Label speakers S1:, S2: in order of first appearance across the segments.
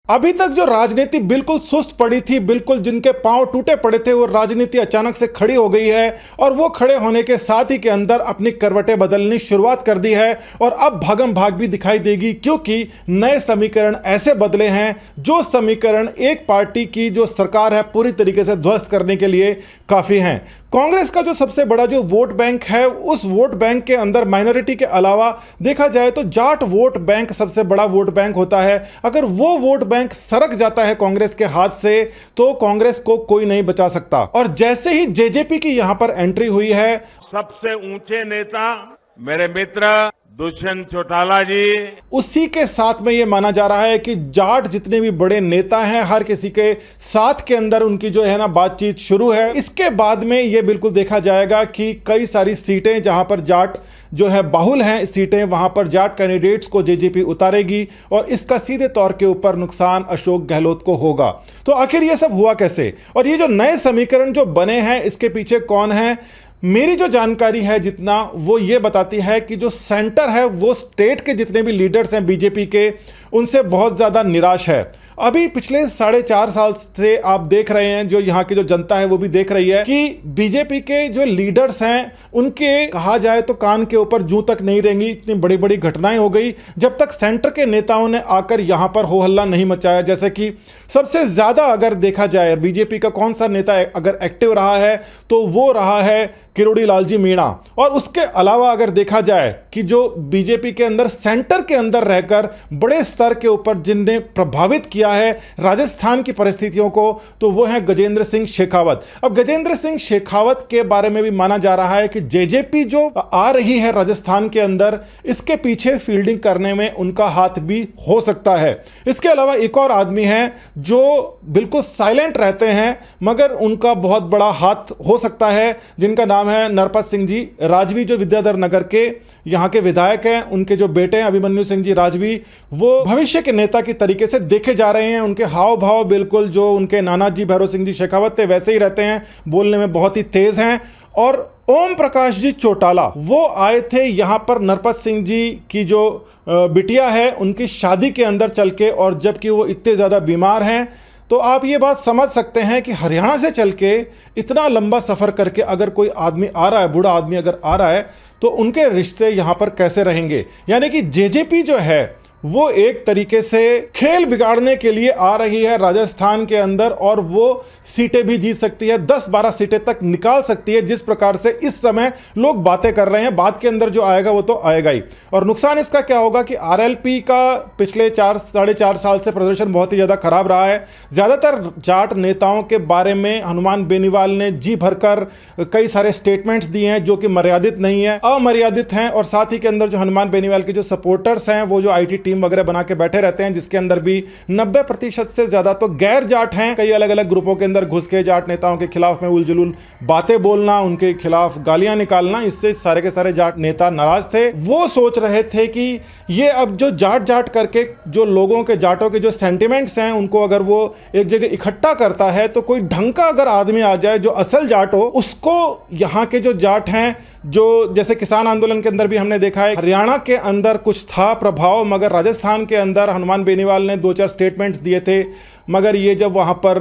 S1: अभी तक जो राजनीति बिल्कुल सुस्त पड़ी थी, बिल्कुल जिनके पांव टूटे पड़े थे, वो राजनीति अचानक से खड़ी हो गई है और वो खड़े होने के साथ ही के अंदर अपनी करवटें बदलनी शुरुआत कर दी है। और अब भागम भाग भी दिखाई देगी, क्योंकि नए समीकरण ऐसे बदले हैं जो समीकरण एक पार्टी की जो सरकार है पूरी तरीके से ध्वस्त करने के लिए काफी हैं। कांग्रेस का जो सबसे बड़ा जो वोट बैंक है, उस वोट बैंक के अंदर माइनॉरिटी के अलावा देखा जाए तो जाट वोट बैंक सबसे बड़ा वोट बैंक होता है। अगर वो वोट बैंक सरक जाता है कांग्रेस के हाथ से, तो कांग्रेस को कोई नहीं बचा सकता। और जैसे ही जेजेपी की यहां पर एंट्री हुई है,
S2: सबसे ऊंचे नेता मेरे मित्र दुष्यंत चौटाला जी,
S1: उसी के साथ में यह माना जा रहा है कि जाट जितने भी बड़े नेता हैं, हर किसी के साथ के अंदर उनकी जो है ना बातचीत शुरू है। इसके बाद में यह बिल्कुल देखा जाएगा कि कई सारी सीटें जहां पर जाट जो है बाहुल हैं सीटें, वहां पर जाट कैंडिडेट्स को जेजेपी उतारेगी और इसका सीधे तौर के ऊपर नुकसान अशोक गहलोत को होगा। तो आखिर यह सब हुआ कैसे और ये जो नए समीकरण जो बने हैं इसके पीछे कौन है? मेरी जो जानकारी है जितना, वो ये बताती है कि जो सेंटर है वो स्टेट के जितने भी लीडर्स हैं बीजेपी के, उनसे बहुत ज़्यादा निराश है। अभी पिछले 4.5 साल से आप देख रहे हैं, जो यहाँ की जो जनता है वो भी देख रही है कि बीजेपी के जो लीडर्स हैं उनके कहा जाए तो कान के ऊपर जूं तक नहीं रहेंगी, इतनी बड़ी बड़ी घटनाएं हो गई जब तक सेंटर के नेताओं ने आकर यहाँ पर हो हल्ला नहीं मचाया। जैसे कि सबसे ज़्यादा अगर देखा जाए बीजेपी का कौन सा नेता अगर एक्टिव रहा है तो वो रहा है किरोड़ी लालजी मीणा। और उसके अलावा अगर देखा जाए कि जो बीजेपी के अंदर सेंटर के अंदर रहकर बड़े स्तर के ऊपर जिनने प्रभावित किया है राजस्थान की परिस्थितियों को, तो वो है गजेंद्र सिंह शेखावत। अब गजेंद्र सिंह शेखावत के बारे में भी माना जा रहा है कि जेजेपी जो आ रही है राजस्थान के अंदर, इसके पीछे फील्डिंग करने में उनका हाथ भी हो सकता है। इसके अलावा एक और आदमी है जो बिल्कुल साइलेंट रहते हैं मगर उनका बहुत बड़ा हाथ हो सकता है, जिनका नाम है नरपत सिंह जी राजवी, जो विद्याधर नगर के यहां के विधायक हैं। उनके जो बेटे हैं अभिमन्यु सिंह जी राजवी, वो भविष्य के नेता की तरीके से देखे जा रहे हैं। उनके हाव भाव बिल्कुल जो उनके नाना जी भैरव सिंह जी शेखावत थे वैसे ही रहते हैं, बोलने में बहुत ही तेज हैं। और ओम प्रकाश जी चौटाला वो आए थे यहां पर नरपत सिंह जी की जो बिटिया है उनकी शादी के अंदर चल के, और जबकि वो इतने ज़्यादा बीमार हैं, तो आप ये बात समझ सकते हैं कि हरियाणा से चल के इतना लंबा सफ़र करके अगर कोई आदमी आ रहा है, बूढ़ा आदमी अगर आ रहा है, तो उनके रिश्ते यहाँ पर कैसे रहेंगे। यानी कि जेजेपी जो है वो एक तरीके से खेल बिगाड़ने के लिए आ रही है राजस्थान के अंदर, और वो सीटें भी जीत सकती है, 10-12 सीटें तक निकाल सकती है। जिस प्रकार से इस समय लोग बातें कर रहे हैं, बात के अंदर जो आएगा वो तो आएगा ही। और नुकसान इसका क्या होगा कि आरएलपी का पिछले 4-4.5 साल से प्रदर्शन बहुत ही ज़्यादा खराब रहा है। ज़्यादातर जाट नेताओं के बारे में हनुमान बेनीवाल ने जी भरकर कई सारे स्टेटमेंट्स दिए हैं जो कि मर्यादित नहीं है, अमर्यादित हैं। और साथ ही के अंदर जो हनुमान बेनीवाल के जो सपोर्टर्स हैं, वो जो IT टीम वगैरह बना के बैठे रहते हैं, जिसके अंदर भी 90% से ज्यादा तो गैर जाट हैं। कई अलग अलग ग्रुपों के अंदर घुस के जाट नेताओं के खिलाफ में उलझुल बातें बोलना, उनके खिलाफ गालियां निकालना, इससे सारे के सारे जाट नेता नाराज थे। वो सोच रहे थे कि ये अब जो जाट जाट करके जो लोगों के, जाटों के जो सेंटिमेंट्स हैं, उनको अगर वो एक जगह इकट्ठा करता है तो कोई ढंग का अगर आदमी आ जाए जो असल जाट हो, उसको यहाँ के जो जाट हैं, जो जैसे किसान आंदोलन के अंदर भी हमने देखा है, हरियाणा के अंदर कुछ था प्रभाव, मगर राजस्थान के अंदर हनुमान बेनीवाल ने 2-4 स्टेटमेंट्स दिए थे। मगर ये जब वहां पर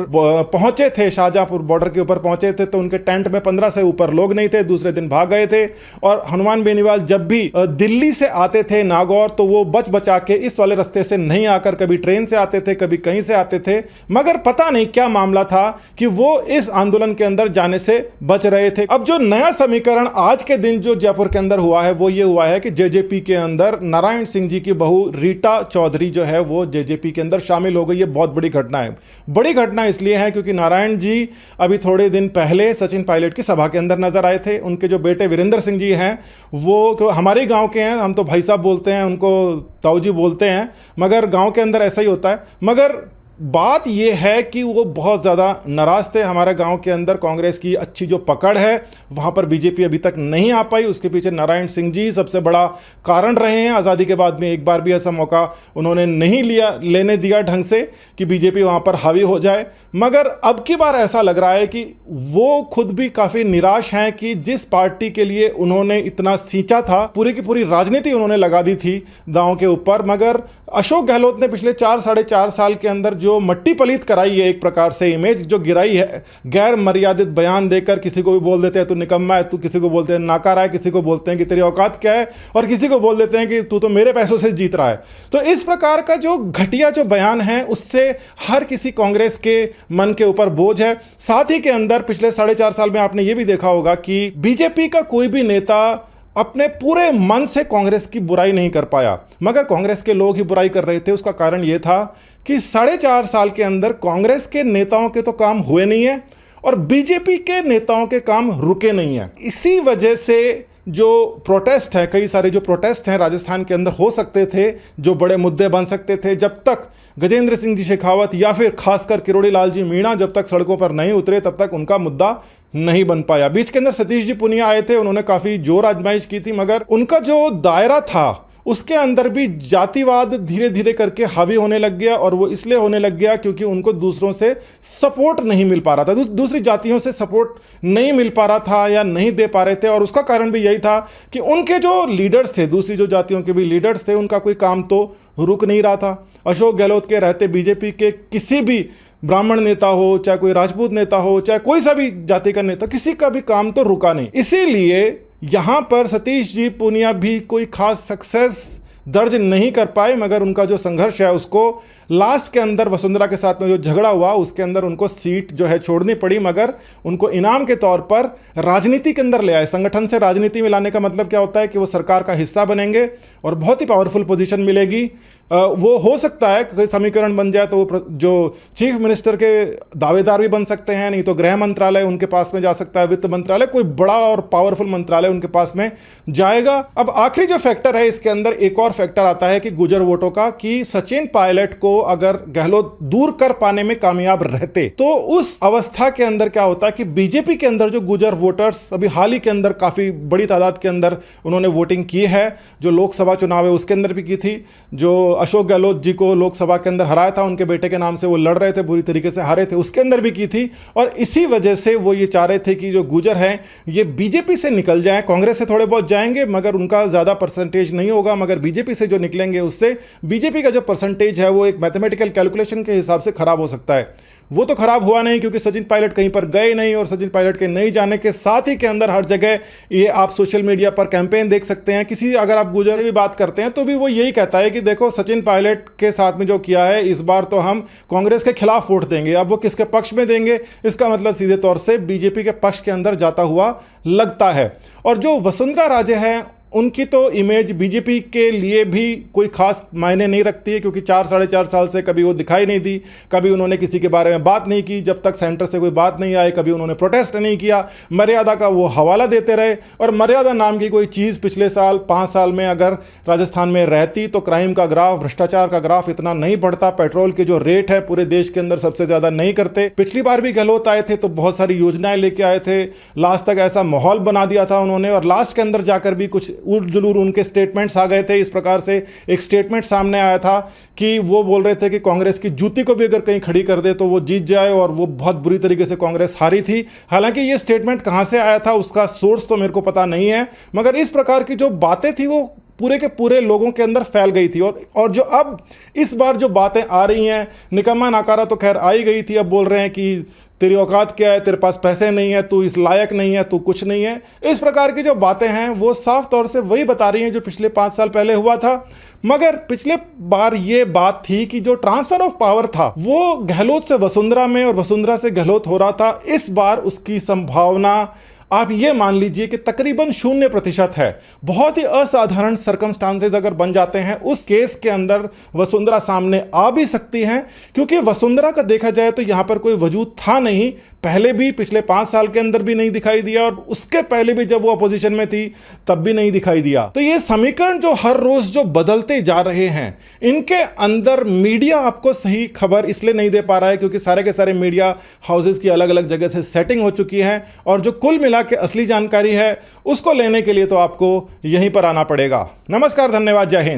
S1: पहुंचे थे, शाहजहांपुर बॉर्डर के ऊपर पहुंचे थे, तो उनके टेंट में 15 से ऊपर लोग नहीं थे, दूसरे दिन भाग गए थे। और हनुमान बेनीवाल जब भी दिल्ली से आते थे नागौर, तो वो बच बचा के इस वाले रास्ते से नहीं आकर कभी ट्रेन से आते थे, कभी कहीं से आते थे। मगर पता नहीं क्या मामला था कि वो इस आंदोलन के अंदर जाने से बच रहे थे। अब जो नया समीकरण आज के दिन जो जयपुर के अंदर हुआ है, वो ये हुआ है कि जेजेपी के अंदर नारायण सिंह जी की बहू रीटा चौधरी जो है वो जेजेपी के अंदर शामिल हो गई। ये बहुत बड़ी घटना है। बड़ी घटना इसलिए है क्योंकि नारायण जी अभी थोड़े दिन पहले सचिन पायलट की सभा के अंदर नजर आए थे। उनके जो बेटे वीरेंद्र सिंह जी हैं, वो हमारे गांव के हैं, हम तो भाई साहब बोलते हैं, उनको ताऊ जी बोलते हैं, मगर गांव के अंदर ऐसा ही होता है। मगर बात यह है कि वो बहुत ज़्यादा नाराज़ थे। हमारे गांव के अंदर कांग्रेस की अच्छी जो पकड़ है, वहां पर बीजेपी अभी तक नहीं आ पाई। उसके पीछे नारायण सिंह जी सबसे बड़ा कारण रहे हैं। आज़ादी के बाद में एक बार भी ऐसा मौका उन्होंने नहीं लेने दिया ढंग से कि बीजेपी वहां पर हावी हो जाए। मगर अब की बार ऐसा लग रहा है कि वो खुद भी काफ़ी निराश हैं कि जिस पार्टी के लिए उन्होंने इतना सींचा था, पूरी की पूरी राजनीति उन्होंने लगा दी थी दांव के ऊपर, मगर अशोक गहलोत ने पिछले 4-4.5 साल के अंदर जो मट्टी पलीत कराई है, एक प्रकार से इमेज जो गिराई है, गैर मर्यादित बयान देकर किसी को भी बोल देते हैं तू निकम्मा है, तू किसी को बोलते हैं नाकारा है, किसी को बोलते हैं कि तेरी औकात क्या है, और किसी को बोल देते हैं कि तू तो मेरे पैसों से जीत रहा है। तो इस प्रकार का जो घटिया जो बयान है उससे हर किसी कांग्रेस के मन के ऊपर बोझ है। साथ ही के अंदर पिछले 4.5 साल में आपने ये भी देखा होगा कि बीजेपी का कोई भी नेता अपने पूरे मन से कांग्रेस की बुराई नहीं कर पाया, मगर कांग्रेस के लोग ही बुराई कर रहे थे। उसका कारण यह था कि 4.5 साल के अंदर कांग्रेस के नेताओं के तो काम हुए नहीं है और बीजेपी के नेताओं के काम रुके नहीं है। इसी वजह से जो प्रोटेस्ट है, कई सारे जो प्रोटेस्ट हैं राजस्थान के अंदर हो सकते थे, जो बड़े मुद्दे बन सकते थे, जब तक गजेंद्र सिंह जी शेखावत या फिर खासकर किरोड़ी लाल जी मीणा जब तक सड़कों पर नहीं उतरे तब तक उनका मुद्दा नहीं बन पाया। बीच के अंदर सतीश जी पुनिया आए थे, उन्होंने काफ़ी जोर आजमाइश की थी, मगर उनका जो दायरा था उसके अंदर भी जातिवाद धीरे धीरे करके हावी होने लग गया, और वो इसलिए होने लग गया क्योंकि उनको दूसरों से सपोर्ट नहीं मिल पा रहा था, दूसरी जातियों से सपोर्ट नहीं मिल पा रहा था या नहीं दे पा रहे थे। और उसका कारण भी यही था कि उनके जो लीडर्स थे, दूसरी जो जातियों के भी लीडर्स थे, उनका कोई काम तो रुक नहीं रहा था। अशोक गहलोत के रहते बीजेपी के किसी भी ब्राह्मण नेता हो, चाहे कोई राजपूत नेता हो, चाहे कोई सा भी जाति का नेता, किसी का भी काम तो रुका नहीं। इसीलिए यहां पर सतीश जी पुनिया भी कोई खास सक्सेस दर्ज नहीं कर पाए, मगर उनका जो संघर्ष है उसको लास्ट के अंदर वसुंधरा के साथ में जो झगड़ा हुआ उसके अंदर उनको सीट जो है छोड़नी पड़ी, मगर उनको इनाम के तौर पर राजनीति के अंदर ले आए। संगठन से राजनीति में लाने का मतलब क्या होता है कि वो सरकार का हिस्सा बनेंगे और बहुत ही पावरफुल पोजीशन मिलेगी। वो हो सकता है कोई समीकरण बन जाए तो वो जो चीफ मिनिस्टर के दावेदार भी बन सकते हैं, नहीं तो गृह मंत्रालय उनके पास में जा सकता है, वित्त मंत्रालय, कोई बड़ा और पावरफुल मंत्रालय उनके पास में जाएगा। अब आखिरी जो फैक्टर है इसके अंदर एक और फैक्टर आता है कि गुर्जर वोटों का, कि सचिन पायलट को अगर गहलोत दूर कर पाने में कामयाब रहते तो उस अवस्था के अंदर क्या होता है कि बीजेपी के अंदर जो गुर्जर वोटर्स अभी हाल ही के अंदर काफी बड़ी तादाद के अंदर उन्होंने वोटिंग की है, जो लोकसभा चुनाव है उसके अंदर भी की थी, जो अशोक गहलोत जी को लोकसभा के अंदर हराया था, उनके बेटे के नाम से वो लड़ रहे थे, बुरी तरीके से हारे थे, उसके अंदर भी की थी। और इसी वजह से वो ये चाह रहे थे कि जो गुर्जर हैं ये बीजेपी से निकल जाएं, कांग्रेस से थोड़े बहुत जाएंगे मगर उनका ज़्यादा परसेंटेज नहीं होगा, मगर बीजेपी से जो निकलेंगे उससे बीजेपी का जो परसेंटेज है वो एक मैथमेटिकल कैलकुलेशन के हिसाब से खराब हो सकता है। वो तो खराब हुआ नहीं क्योंकि सचिन पायलट कहीं पर गए नहीं, और सचिन पायलट के नहीं जाने के साथ ही के अंदर हर जगह ये आप सोशल मीडिया पर कैंपेन देख सकते हैं। किसी अगर आप गुर्जर से भी बात करते हैं तो भी वो यही कहता है कि देखो सचिन पायलट के साथ में जो किया है इस बार तो हम कांग्रेस के खिलाफ वोट देंगे। अब वो किसके पक्ष में देंगे, इसका मतलब सीधे तौर से बीजेपी के पक्ष के अंदर जाता हुआ लगता है। और जो वसुंधरा राजे हैं उनकी तो इमेज बीजेपी के लिए भी कोई खास मायने नहीं रखती है, क्योंकि 4-4.5 साल से कभी वो दिखाई नहीं दी, कभी उन्होंने किसी के बारे में बात नहीं की, जब तक सेंटर से कोई बात नहीं आई कभी उन्होंने प्रोटेस्ट नहीं किया, मर्यादा का वो हवाला देते रहे। और मर्यादा नाम की कोई चीज़ पिछले 5 साल में अगर राजस्थान में रहती तो क्राइम का ग्राफ, भ्रष्टाचार का ग्राफ इतना नहीं बढ़ता, पेट्रोल के जो रेट है पूरे देश के अंदर सबसे ज़्यादा नहीं करते। पिछली बार भी गहलोत आए थे तो बहुत सारी योजनाएं लेके आए थे, लास्ट तक ऐसा माहौल बना दिया था उन्होंने, और लास्ट के अंदर जाकर भी कुछ उलझुलूर उनके स्टेटमेंट्स आ गए थे। इस प्रकार से एक स्टेटमेंट सामने आया था कि वो बोल रहे थे कि कांग्रेस की जूती को भी अगर कहीं खड़ी कर दे तो वो जीत जाए, और वो बहुत बुरी तरीके से कांग्रेस हारी थी। हालांकि ये स्टेटमेंट कहां से आया था उसका सोर्स तो मेरे को पता नहीं है, मगर इस प्रकार की जो बातें थी वो पूरे के पूरे लोगों के अंदर फैल गई थी। और जो अब इस बार जो बातें आ रही हैं, निकम्मा नाकारा तो खैर आई गई थी, अब बोल रहे हैं कि तेरी औकात क्या है, तेरे पास पैसे नहीं है, तू इस लायक नहीं है, तू कुछ नहीं है। इस प्रकार की जो बातें हैं वो साफ तौर से वही बता रही हैं जो पिछले 5 साल पहले हुआ था। मगर पिछले बार ये बात थी कि जो ट्रांसफर ऑफ पावर था वो गहलोत से वसुंधरा में और वसुंधरा से गहलोत हो रहा था। इस बार उसकी संभावना आप ये मान लीजिए कि तकरीबन 0% है। बहुत ही असाधारण सर्कमस्टांसेस अगर बन जाते हैं उस केस के अंदर वसुंधरा सामने आ भी सकती हैं, क्योंकि वसुंधरा का देखा जाए तो यहां पर कोई वजूद था नहीं, पहले भी पिछले 5 साल के अंदर भी नहीं दिखाई दिया, और उसके पहले भी जब वो अपोजिशन में थी तब भी नहीं दिखाई दिया। तो ये समीकरण जो हर रोज जो बदलते जा रहे हैं, इनके अंदर मीडिया आपको सही खबर इसलिए नहीं दे पा रहा है क्योंकि सारे के सारे मीडिया हाउसेस की अलग अलग जगह से सेटिंग हो चुकी है, और जो कुल मिला के असली जानकारी है उसको लेने के लिए तो आपको यहीं पर आना पड़ेगा। नमस्कार, धन्यवाद, जय हिंद।